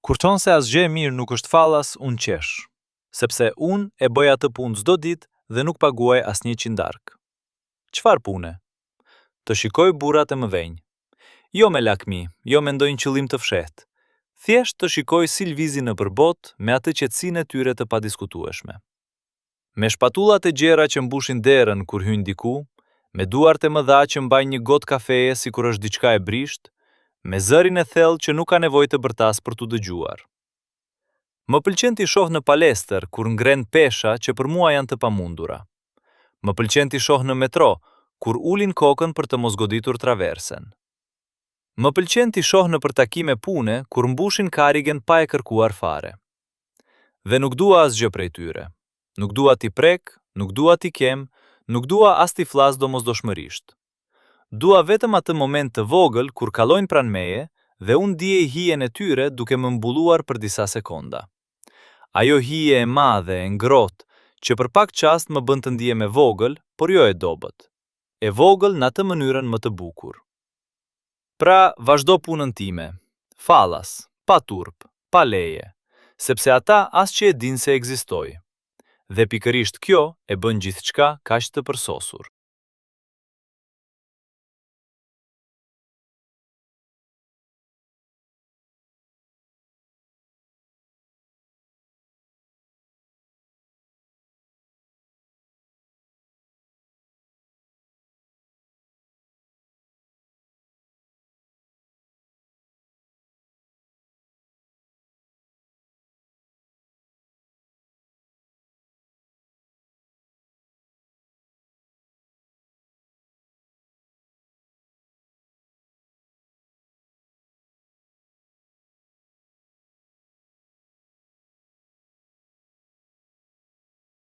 Kurton se asgjë e mirë nuk është fallas, unë qesh, sepse unë e bëj atë punë çdo ditë dhe nuk paguaj asnjë qindark. Çfarë pune? Të shikoj burrat e mëdhenj. Jo me lakmi, jo me ndonjë qëllim të fshehtë. Thjesht të shikoj si lvizin nëpër botë me atë qetësinë e tyre të padiskutueshme. Me shpatullat e gjera që mbushin derën kur hyn diku, me duart e mëdha që mbajnë një gotë kafeje sikur është diçka e brisht, me zërin e thellë që nuk ka nevojë të bërtas për t'u dëgjuar. Më pëlqen t'i shoh në palestër kur ngren pesha që për mua janë të pamundura. Më pëlqen t'i shoh në metro kur ulin kokën për të mos goditur traversen. Më pëlqen t'i shoh në takime pune kur mbushin karigen pa e kërkuar fare. Dhe nuk dua asgjë prej tyre. Nuk dua t'i prek, nuk dua t'i kem, nuk dua as t'i flas domosdoshmërisht. Dua vetëm atë moment të vogël kur kalojnë pranë meje dhe unë ndiej hijen e tyre duke më mbulluar për disa sekonda. Ajo hije e madhe, e ngrohtë, që për pak çast më bën të ndihem e vogël, por jo e dobët. E vogël në atë mënyrën më të bukur. Pra, vazhdo punën time. Fallas, pa turp, pa leje, sepse ata as që e din se ekzistoj. Dhe pikërisht kjo e bën gjithçka kaq të përsosur.